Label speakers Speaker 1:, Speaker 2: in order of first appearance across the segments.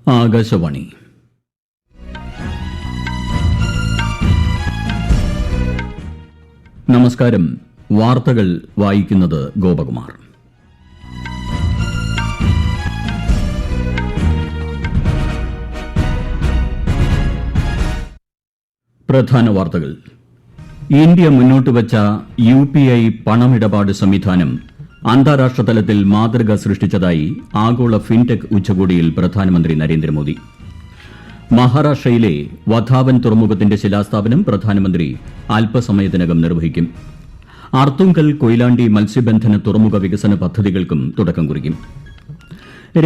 Speaker 1: ആകാശവാണി. നമസ്കാരം. വാർത്തകൾ വായിക്കുന്നത് ഗോപകുമാർ. പ്രധാന വാർത്തകൾ. ഇന്ത്യ മുന്നോട്ടുവച്ച UPI പണമിടപാട് സംവിധാനം അന്താരാഷ്ട്ര തലത്തിൽ മാതൃക സൃഷ്ടിച്ചതായി ആഗോള ഫിൻടെക് ഉച്ചകോടിയിൽ പ്രധാനമന്ത്രി നരേന്ദ്രമോദി. മഹാരാഷ്ട്രയിലെ വധാവൻ തുറമുഖത്തിന്റെ ശിലാസ്ഥാപനം പ്രധാനമന്ത്രി അല്പസമയത്തിനകം നിർവഹിക്കും. അർത്തുങ്കൽ കൊയിലാണ്ടി മത്സ്യബന്ധന തുറമുഖ വികസന പദ്ധതികൾക്കും തുടക്കം കുറിക്കും.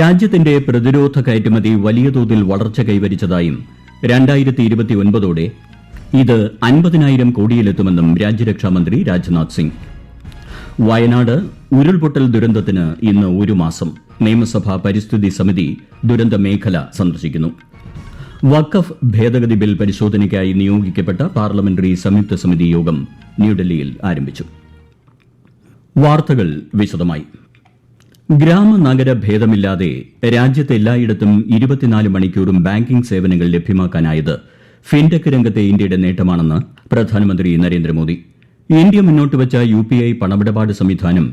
Speaker 1: രാജ്യത്തിന്റെ പ്രതിരോധ കയറ്റുമതി വലിയ തോതിൽ വളർച്ച കൈവരിച്ചതായും 2029ഓടെ ഇത് 50,000 കോടിയിലെത്തുമെന്നും രാജ്യരക്ഷാമന്ത്രി രാജ്നാഥ് സിംഗ്. വയനാട് ഉരുൾപൊട്ടൽ ദുരന്തത്തിന് ഇന്ന് 1 മാസം. നിയമസഭാ പരിസ്ഥിതി സമിതി ദുരന്ത മേഖല സന്ദർശിക്കുന്നു. വഖഫ് ഭേദഗതി ബിൽ പരിശോധനയ്ക്കായി നിയോഗിക്കപ്പെട്ട പാർലമെന്ററി സംയുക്ത സമിതി യോഗം ന്യൂഡൽഹിയിൽ ആരംഭിച്ചു. വാർത്തകൾ വിശദമായി. ഗ്രാമനഗര ഭേദമില്ലാതെ രാജ്യത്ത് എല്ലായിടത്തും 24 മണിക്കൂറും ബാങ്കിംഗ് സേവനങ്ങൾ ലഭ്യമാക്കാനായത് ഫിൻടെക് രംഗത്തെ ഇന്ത്യയുടെ നേട്ടമാണെന്ന് പ്രധാനമന്ത്രി നരേന്ദ്രമോദി. ഇന്ത്യ മുന്നോട്ടുവച്ച UPI പണമിടപാട് സംവിധാനം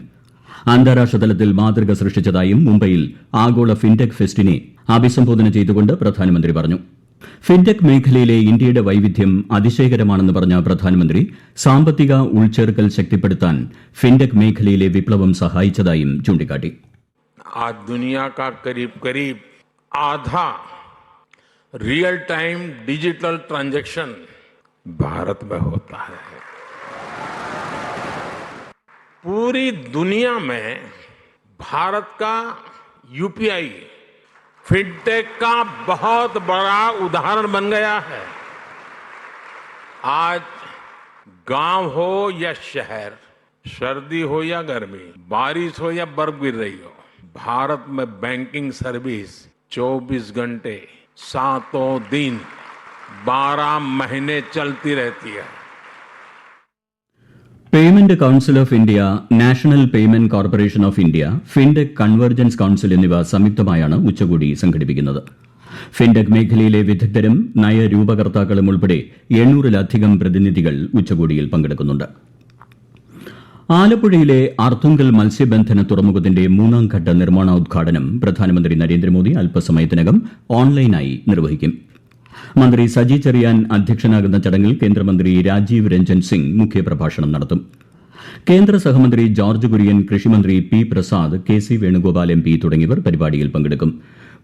Speaker 1: അന്താരാഷ്ട്ര തലത്തിൽ മാതൃക സൃഷ്ടിച്ചതായും മുംബൈയിൽ ആഗോള ഫിൻടെക് ഫെസ്റ്റിനെ അഭിസംബോധന ചെയ്തുകൊണ്ട് പ്രധാനമന്ത്രി പറഞ്ഞു. ഫിൻടെക് മേഖലയിലെ ഇന്ത്യയുടെ വൈവിധ്യം അതിശയകരമാണെന്ന് പറഞ്ഞ പ്രധാനമന്ത്രി സാമ്പത്തിക ഉൾച്ചേർക്കൽ ശക്തിപ്പെടുത്താൻ ഫിൻടെക് മേഖലയിലെ വിപ്ലവം സഹായിച്ചതായും ചൂണ്ടിക്കാട്ടി.
Speaker 2: आज दुनिया का करीब करीब आधा real time digital transaction Bharat में होता है. पूरी दुनिया में भारत का UPI फिनटेक का बहुत बड़ा उदाहरण बन गया है. आज गांव हो या शहर, सर्दी हो या गर्मी, बारिश हो या बर्फ गिर रही हो, भारत में बैंकिंग सर्विस 24 घंटे 7 दिन 12 महीने चलती रहती है.
Speaker 1: Payment council of India, national payment corporation of India, fintech convergence council എന്നിവ സംയുക്തമായാണ് ഉച്ചകോടി സംഘടിപ്പിക്കുന്നത്. ഫിൻടെക് മേഖലയിലെ വിദഗ്ധരും നയരൂപകർത്താക്കളും ഉൾപ്പെടെ 800-ലധികം പ്രതിനിധികൾ ഉച്ചകോടിയിൽ പങ്കെടുക്കുന്നുണ്ട്. ആലപ്പുഴയിലെ അർത്തുങ്കൽ മത്സ്യബന്ധന തുറമുഖത്തിന്റെ 3ാം ഘട്ട നിർമ്മാണോദ്ഘാടനം പ്രധാനമന്ത്രി നരേന്ദ്രമോദി അല്പസമയത്തിനകം ഓൺലൈനായി നിർവഹിക്കും. മന്ത്രി സജി ചെറിയാൻ അധ്യക്ഷനാകുന്ന ചടങ്ങിൽ കേന്ദ്രമന്ത്രി രാജീവ് രഞ്ജൻ സിംഗ് മുഖ്യപ്രഭാഷണം നടത്തും. കേന്ദ്ര സഹമന്ത്രി ജോർജ് കുര്യൻ, കൃഷിമന്ത്രി P. Prasad, KC Venugopal MP തുടങ്ങിയവർ പരിപാടിയിൽ പങ്കെടുക്കും.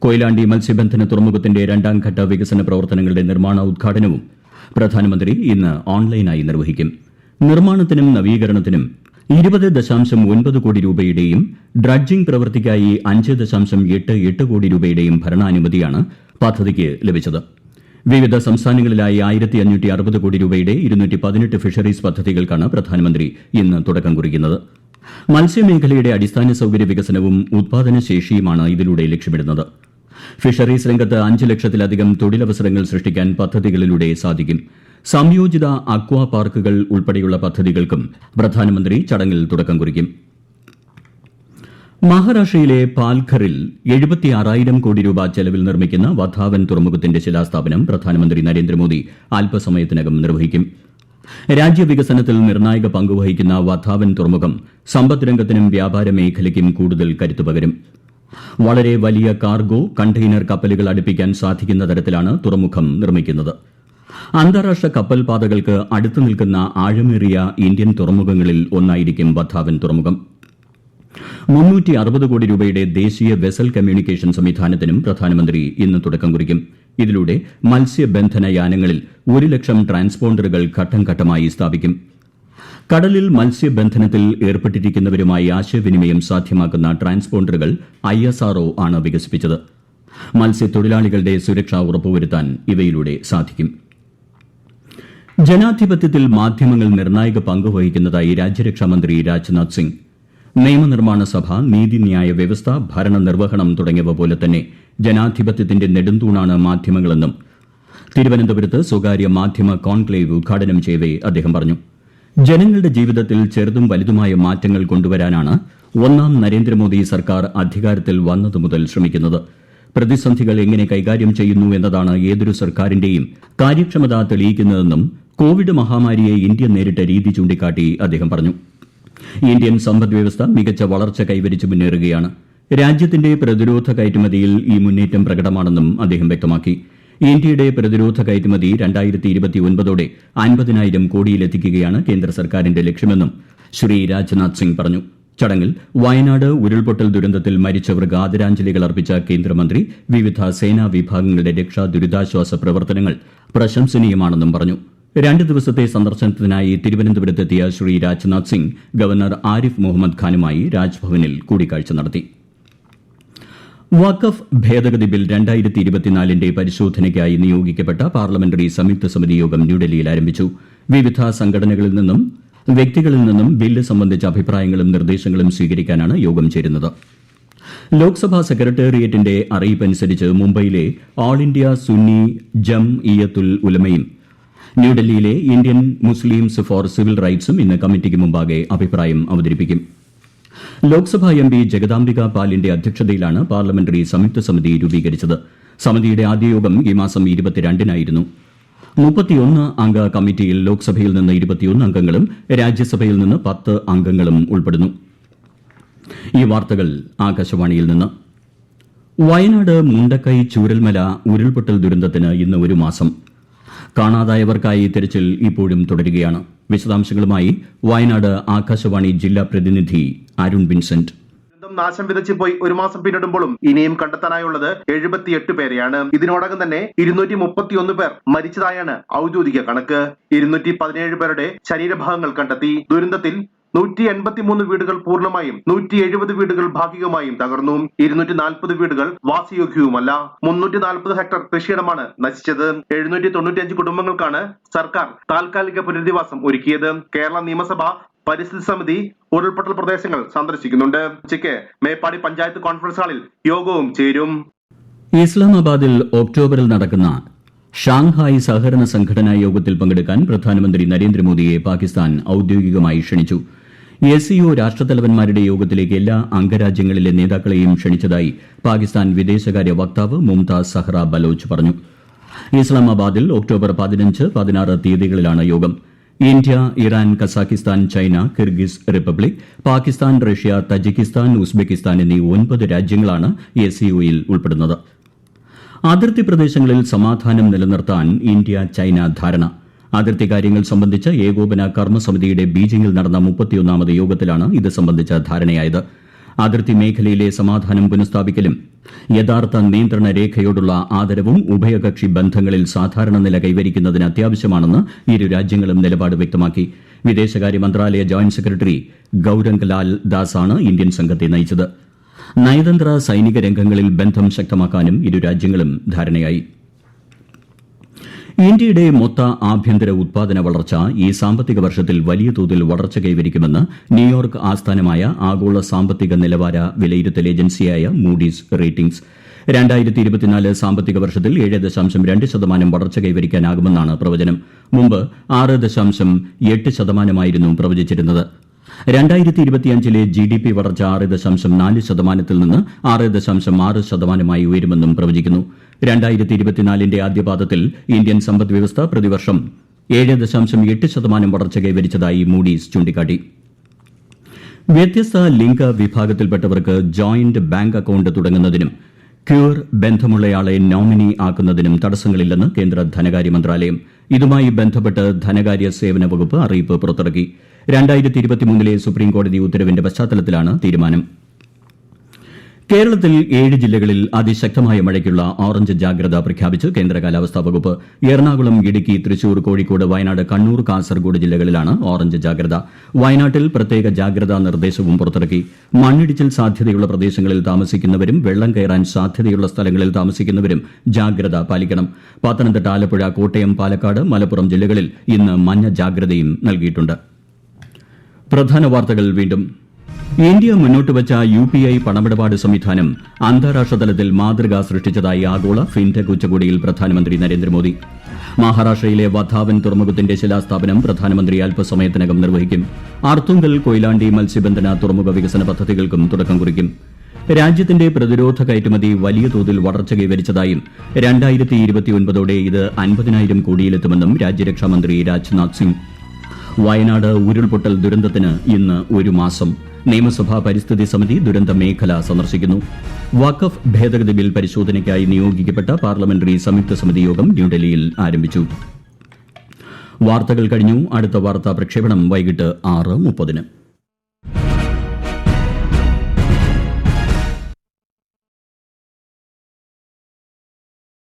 Speaker 1: കൊയിലാണ്ടി മത്സ്യബന്ധന തുറമുഖത്തിന്റെ 2ാം ഘട്ട വികസന പ്രവർത്തനങ്ങളുടെ നിർമ്മാണ ഉദ്ഘാടനവും പ്രധാനമന്ത്രി ഇന്ന് ഓൺലൈനായി നിർവഹിക്കും. നിർമ്മാണത്തിനും നവീകരണത്തിനും 20.9 കോടി രൂപയുടെയും ഡ്രഡ്ജിംഗ് പ്രവൃത്തിക്കായി 5.88 കോടി രൂപയുടെയും ഭരണാനുമതിയാണ് പദ്ധതിക്ക് ലഭിച്ചത്. വിവിധ സംസ്ഥാനങ്ങളിലായി 1,560 കോടി രൂപയുടെ 218 ഫിഷറീസ് പദ്ധതികൾക്കാണ് പ്രധാനമന്ത്രി ഇന്ന് തുടക്കം കുറിക്കുന്നത്. മത്സ്യമേഖലയുടെ അടിസ്ഥാന സൌകര്യ വികസനവും ഉത്പാദനശേഷിയുമാണ് ഇതിലൂടെ ലക്ഷ്യമിടുന്നത്. ഫിഷറീസ് രംഗത്ത് 5 ലക്ഷത്തിലധികം തൊഴിലവസരങ്ങൾ സൃഷ്ടിക്കാൻ പദ്ധതികളിലൂടെ സാധിക്കും. സംയോജിത അക്വാ പാർക്കുകൾ ഉൾപ്പെടെയുള്ള പദ്ധതികൾക്കും പ്രധാനമന്ത്രി ചടങ്ങിൽ തുടക്കം കുറിക്കും. മഹാരാഷ്ട്രയിലെ പാൽഘറിൽ 76,000 കോടി രൂപ ചെലവിൽ നിർമ്മിക്കുന്ന വധാവൻ തുറമുഖത്തിന്റെ ശിലാസ്ഥാപനം പ്രധാനമന്ത്രി നരേന്ദ്രമോദി അല്പസമയത്തിനകം നിർവഹിക്കും. രാജ്യവികസനത്തിൽ നിർണായക പങ്കുവഹിക്കുന്ന വധാവൻ തുറമുഖം സമ്പദ് രംഗത്തിനും വ്യാപാര മേഖലയ്ക്കും കൂടുതൽ കരുത്തു പകരും. വളരെ വലിയ കാർഗോ, കണ്ടെയ്നർ കപ്പലുകൾ അടുപ്പിക്കാൻ സാധിക്കുന്ന തരത്തിലാണ് തുറമുഖം നിർമ്മിക്കുന്നത്. അന്താരാഷ്ട്ര കപ്പൽ പാതകൾക്ക് അടുത്തു നിൽക്കുന്ന ആഴമേറിയ ഇന്ത്യൻ തുറമുഖങ്ങളിൽ ഒന്നായിരിക്കും വധാവൻ തുറമുഖം. 360 കോടി രൂപയുടെ ദേശീയ വെസൽ കമ്മ്യൂണിക്കേഷൻ സംവിധാനത്തിനും പ്രധാനമന്ത്രി ഇന്ന് തുടക്കം കുറിക്കും. ഇതിലൂടെ മത്സ്യബന്ധന യാനങ്ങളിൽ 1 ലക്ഷം ട്രാൻസ്പോണ്ടറുകൾ ഘട്ടം ഘട്ടമായി സ്ഥാപിക്കും. കടലിൽ മത്സ്യബന്ധനത്തിൽ ഏർപ്പെട്ടിരിക്കുന്നവരുമായി ആശയവിനിമയം സാധ്യമാക്കുന്ന ട്രാൻസ്പോണ്ടറുകൾ ISRO ആണ് വികസിപ്പിച്ചത്. മത്സ്യത്തൊഴിലാളികളുടെ സുരക്ഷ ഉറപ്പുവരുത്താൻ ഇവയിലൂടെ സാധിക്കും. ജനാധിപത്യത്തിൽ മാധ്യമങ്ങൾ നിർണായക പങ്ക് വഹിക്കുന്നതായി രാജ്യരക്ഷാമന്ത്രി രാജ്നാഥ് സിംഗ്. നിയമനിർമ്മാണ സഭ, നീതിന്യായ വ്യവസ്ഥ, ഭരണനിർവഹണം തുടങ്ങിയവ പോലെ തന്നെ ജനാധിപത്യത്തിന്റെ നെടുന്തൂണാണ് മാധ്യമങ്ങളെന്നും തിരുവനന്തപുരത്ത് സ്വകാര്യ മാധ്യമ കോൺക്ലേവ് ഉദ്ഘാടനം ചെയ്യവേ അദ്ദേഹം പറഞ്ഞു. ജനങ്ങളുടെ ജീവിതത്തിൽ ചെറുതും വലുതുമായ മാറ്റങ്ങൾ കൊണ്ടുവരാനാണ് 1ാം നരേന്ദ്രമോദി സർക്കാർ അധികാരത്തിൽ വന്നതു മുതൽ ശ്രമിക്കുന്നത്. പ്രതിസന്ധികൾ എങ്ങനെ കൈകാര്യം ചെയ്യുന്നു എന്നതാണ് ഏതൊരു സർക്കാരിന്റെയും കാര്യക്ഷമത തെളിയിക്കുന്നതെന്നും കോവിഡ് മഹാമാരിയെ ഇന്ത്യ നേരിട്ട രീതി ചൂണ്ടിക്കാട്ടി അദ്ദേഹം പറഞ്ഞു. ഇന്ത്യൻ സമ്പദ്വ്യവസ്ഥ മികച്ച വളർച്ച കൈവരിച്ച് മുന്നേറുകയാണ്. രാജ്യത്തിന്റെ പ്രതിരോധ കയറ്റുമതിയിൽ ഈ മുന്നേറ്റം പ്രകടമാണെന്നും അദ്ദേഹം വ്യക്തമാക്കി. ഇന്ത്യയുടെ പ്രതിരോധ കയറ്റുമതി 2029ഓടെ 50,000 കോടിയിലെത്തിക്കുകയാണ് കേന്ദ്ര സർക്കാരിന്റെ ലക്ഷ്യമെന്നും ശ്രീ രാജ്നാഥ് സിംഗ് പറഞ്ഞു. ചടങ്ങിൽ വയനാട് ഉരുൾപൊട്ടൽ ദുരന്തത്തിൽ മരിച്ചവർക്ക് ആദരാഞ്ജലികൾ അർപ്പിച്ച കേന്ദ്രമന്ത്രി വിവിധ സേനാ വിഭാഗങ്ങളുടെ രക്ഷാ ദുരിതാശ്വാസ പ്രവർത്തനങ്ങൾ പ്രശംസനീയമാണെന്നും പറഞ്ഞു. 2 ദിവസത്തെ സന്ദർശനത്തിനായി തിരുവനന്തപുരത്തെത്തിയ ശ്രീ രാജ്നാഥ് സിംഗ് ഗവർണർ ആരിഫ് മുഹമ്മദ് ഖാനുമായി രാജ്ഭവനിൽ കൂടിക്കാഴ്ച നടത്തി. വഖഫ് ഭേദഗതി ബിൽ 2024ന്റെ പരിശോധനയ്ക്കായി നിയോഗിക്കപ്പെട്ട പാർലമെന്ററി സംയുക്ത സമിതി യോഗം ന്യൂഡൽഹിയിൽ ആരംഭിച്ചു. വിവിധ സംഘടനകളിൽ നിന്നും വ്യക്തികളിൽ നിന്നും ബില്ല് സംബന്ധിച്ച അഭിപ്രായങ്ങളും നിർദ്ദേശങ്ങളും സ്വീകരിക്കാനാണ് യോഗം ചേരുന്നത്. ലോക്സഭാ സെക്രട്ടേറിയറ്റിന്റെ അറിയിപ്പനുസരിച്ച് മുംബൈയിലെ ഓൾ ഇന്ത്യ സുന്നി ജംഇയ്യത്തുൽ ഉലമയും ന്യൂഡൽഹിയിലെ ഇന്ത്യൻ മുസ്ലിംസ് ഫോർ സിവിൽ റൈറ്റ്സും ഇന്ന് കമ്മിറ്റിക്ക് മുമ്പാകെ അഭിപ്രായം അവതരിപ്പിക്കും. ലോക്സഭാ എംപി ജഗദാംബിക പാലിന്റെ അധ്യക്ഷതയിലാണ് പാർലമെന്ററി സംയുക്ത സമിതി രൂപീകരിച്ചത്. സമിതിയുടെ ആദ്യ യോഗം ഈ മാസം 22-നായിരുന്നു. 31 അംഗ കമ്മിറ്റിയിൽ ലോക്സഭയിൽ നിന്ന് 21 അംഗങ്ങളും രാജ്യസഭയിൽ നിന്ന് 10 അംഗങ്ങളും ഉൾപ്പെടുന്നു. ഈ വാർത്തകൾ ആകാശവാണിയിൽ നിന്ന്. വയനാട് മുണ്ടക്കൈ ചൂരൽമല ഉരുൾപൊട്ടൽ ദുരന്തത്തിന് ഇന്ന് 1 മാസം. കാണാതായവർക്കായി തിരച്ചിൽ ഇപ്പോഴും തുടരുകയാണ്. വിശദാംശങ്ങളുമായി വയനാട് ആകാശവാണി ജില്ലാ പ്രതിനിധി അരുൺ വിൻസെന്റ്.
Speaker 3: നാശം വിതച്ച് പോയി 1 മാസം പിന്നിടുമ്പോഴും ഇനിയും കണ്ടെത്താനായുള്ളത് 78 പേരെയാണ്. ഇതിനോടകം തന്നെ 231 പേർ മരിച്ചതായാണ് ഔദ്യോഗിക കണക്ക്. 217 പേരുടെ ശരീരഭാഗങ്ങൾ കണ്ടെത്തി. ദുരന്തത്തിൽ 183 വീടുകൾ പൂർണ്ണമായും 170 വീടുകൾ ഭാഗികമായും തകർന്നു. 240 വീടുകൾ വാസയോഗ്യവുമല്ല. 340 ഹെക്ടർ കൃഷിയിടമാണ് നശിച്ചത്. 795 കുടുംബങ്ങൾക്കാണ് സർക്കാർ താൽക്കാലിക പുനരധിവാസം ഒരുക്കിയത്. കേരള നിയമസഭ പരിസ്ഥിതി സമിതി ഉരുൾപൊട്ടൽ പ്രദേശങ്ങൾ സന്ദർശിക്കുന്നുണ്ട്. ഉച്ചയ്ക്ക് മേപ്പാടി പഞ്ചായത്ത് കോൺഫറൻസ് ഹാളിൽ യോഗവും ചേരും.
Speaker 1: ഇസ്ലാമാബാദിൽ ഒക്ടോബറിൽ നടക്കുന്ന ഷാങ്ഹായ് സഹകരണ സംഘടനാ യോഗത്തിൽ പങ്കെടുക്കാൻ പ്രധാനമന്ത്രി നരേന്ദ്രമോദിയെ പാകിസ്ഥാൻ ഔദ്യോഗികമായി ക്ഷണിച്ചു. SCO രാഷ്ട്രത്തലവന്മാരുടെ യോഗത്തിലേക്ക് എല്ലാ അംഗരാജ്യങ്ങളിലെ നേതാക്കളെയും ക്ഷണിച്ചതായി പാകിസ്ഥാൻ വിദേശകാര്യ വക്താവ് മുംതാസ് സഹ്റ ബലോച്ച് പറഞ്ഞു. ഇസ്ലാമാബാദിൽ ഒക്ടോബർ 15, 16 തീയതികളിലാണ് യോഗം. India, Iran, Kazakhstan, China, Kyrgyz republic, Pakistan, Russia, Tajikistan, Uzbekistan എന്നീ 9 രാജ്യങ്ങളാണ് SCOയിൽ ഉൾപ്പെടുന്നത്. അതിർത്തി പ്രദേശങ്ങളിൽ സമാധാനം നിലനിർത്താൻ ഇന്ത്യ ചൈന ധാരണ. അതിർത്തി കാര്യങ്ങൾ സംബന്ധിച്ച ഏകോപന കർമ്മസമിതിയുടെ ബീജിംഗിൽ നടന്ന 31ാമത് യോഗത്തിലാണ് ഇത് സംബന്ധിച്ച ധാരണയായത്. അതിർത്തി മേഖലയിലെ സമാധാനം പുനഃസ്ഥാപിക്കലും യഥാർത്ഥ നിയന്ത്രണ രേഖയോടുള്ള ആദരവും ഉഭയകക്ഷി ബന്ധങ്ങളിൽ സാധാരണ നില കൈവരിക്കുന്നതിന് അത്യാവശ്യമാണെന്ന് ഇരു രാജ്യങ്ങളും നിലപാട് വ്യക്തമാക്കി. വിദേശകാര്യ മന്ത്രാലയ ജോയിന്റ് സെക്രട്ടറി ഗൌരംഗ് ലാൽ ദാസാണ് ഇന്ത്യൻ സംഘത്തെ നയിച്ചത്. നയതന്ത്ര സൈനിക രംഗങ്ങളിൽ ബന്ധം ശക്തമാക്കാനും ഇരു രാജ്യങ്ങളും ധാരണയായി. ഇന്ത്യയുടെ മൊത്ത ആഭ്യന്തര ഉത്പാദന വളർച്ച ഈ സാമ്പത്തിക വർഷത്തിൽ വലിയ തോതിൽ വളർച്ച കൈവരിക്കുമെന്ന് ന്യൂയോർക്ക് ആസ്ഥാനമായ ആഗോള സാമ്പത്തിക നിലവാര വിലയിരുത്തൽ ഏജൻസിയായ മൂഡീസ് റേറ്റിംഗ്സ്. 2024 സാമ്പത്തിക വർഷത്തിൽ 7.2% വളർച്ച കൈവരിക്കാനാകുമെന്നാണ് പ്രവചനം. മുമ്പ് 6.8% പ്രവചിച്ചിരുന്നത്. 2025ലെ GDP വളർച്ച 6.4%-ൽ നിന്ന് 6.6% ഉയരുമെന്നും പ്രവചിക്കുന്നു. 2024ന്റെ ആദ്യപാദത്തിൽ ഇന്ത്യൻ സമ്പദ്വ്യവസ്ഥ പ്രതിവർഷം 7.8% വളർച്ച കൈവരിച്ചതായി മൂഡീസ് ചൂണ്ടിക്കാട്ടി. വ്യത്യസ്ത ലിംഗ വിഭാഗത്തിൽപ്പെട്ടവർക്ക് ജോയിന്റ് ബാങ്ക് അക്കൌണ്ട് തുടങ്ങുന്നതിനും ക്യൂർ ബന്ധമുള്ളയാളെ നോമിനി ആക്കുന്നതിനും തടസ്സങ്ങളില്ലെന്ന് കേന്ദ്ര ധനകാര്യ മന്ത്രാലയം. ഇതുമായി ബന്ധപ്പെട്ട് ധനകാര്യ സേവന വകുപ്പ് അറിയിപ്പ് പുറത്തിറക്കി. 2023ലെ സുപ്രീംകോടതി ഉത്തരവിന്റെ പശ്ചാത്തലത്തിലാണ് തീരുമാനം. കേരളത്തിൽ 7 ജില്ലകളിൽ അതിശക്തമായ മഴയ്ക്കുള്ള ഓറഞ്ച് ജാഗ്രത പ്രഖ്യാപിച്ച് കേന്ദ്ര കാലാവസ്ഥാ വകുപ്പ്. എറണാകുളം, ഇടുക്കി, തൃശൂർ, കോഴിക്കോട്, വയനാട്, കണ്ണൂർ, കാസർഗോഡ് ജില്ലകളിലാണ് ഓറഞ്ച് ജാഗ്രത. വയനാട്ടിൽ പ്രത്യേക ജാഗ്രതാ നിർദ്ദേശവും പുറത്തിറക്കി. മണ്ണിടിച്ചിൽ സാധ്യതയുള്ള പ്രദേശങ്ങളിൽ താമസിക്കുന്നവരും വെള്ളം കയറാൻ സാധ്യതയുള്ള സ്ഥലങ്ങളിൽ താമസിക്കുന്നവരും ജാഗ്രത പാലിക്കണം. പത്തനംതിട്ട, ആലപ്പുഴ, കോട്ടയം, പാലക്കാട്, മലപ്പുറം ജില്ലകളിൽ ഇന്ന് മഞ്ഞ ജാഗ്രതയും നൽകിയിട്ടുണ്ട്. പ്രധാന വാർത്തകൾ വീണ്ടും. ഇന്ത്യ മുന്നോട്ടുവച്ച UPI പണമിടപാട് സംവിധാനം അന്താരാഷ്ട്ര തലത്തിൽ മാതൃക സൃഷ്ടിച്ചതായി ആഗോള ഫിൻടെക് ഉച്ചകോടിയിൽ പ്രധാനമന്ത്രി നരേന്ദ്രമോദി. മഹാരാഷ്ട്രയിലെ വധാവൻ തുറമുഖത്തിന്റെ ശിലാസ്ഥാപനം പ്രധാനമന്ത്രി അല്പസമയത്തിനകം നിർവഹിക്കും. അർത്തുങ്കൽ, കൊയിലാണ്ടി മത്സ്യബന്ധന തുറമുഖ വികസന പദ്ധതികൾക്കും തുടക്കം കുറിക്കും. രാജ്യത്തിന്റെ പ്രതിരോധ കയറ്റുമതി വലിയ തോതിൽ വളർച്ച കൈവരിച്ചതായും 2029ഓടെ ഇത് 50,000 കോടിയിലെത്തുമെന്നും രാജ്യരക്ഷാമന്ത്രി രാജ്നാഥ് സിംഗ്. വയനാട് ഉരുൾപൊട്ടൽ ദുരന്തത്തിന് ഇന്ന് 1 മാസം. നിയമസഭാ പരിസ്ഥിതി സമിതി ദുരന്ത മേഖല സന്ദർശിക്കുന്നു. വഖഫ് ഭേദഗതി ബിൽ പരിശോധനയ്ക്കായി നിയോഗിക്കപ്പെട്ട പാർലമെന്ററി സംയുക്ത സമിതി യോഗം ന്യൂഡൽഹിയിൽ ആരംഭിച്ചു. വാർത്തകൾ കഴിഞ്ഞു. അടുത്ത വാർത്താ പ്രക്ഷേപണം വൈകിട്ട് 6:30.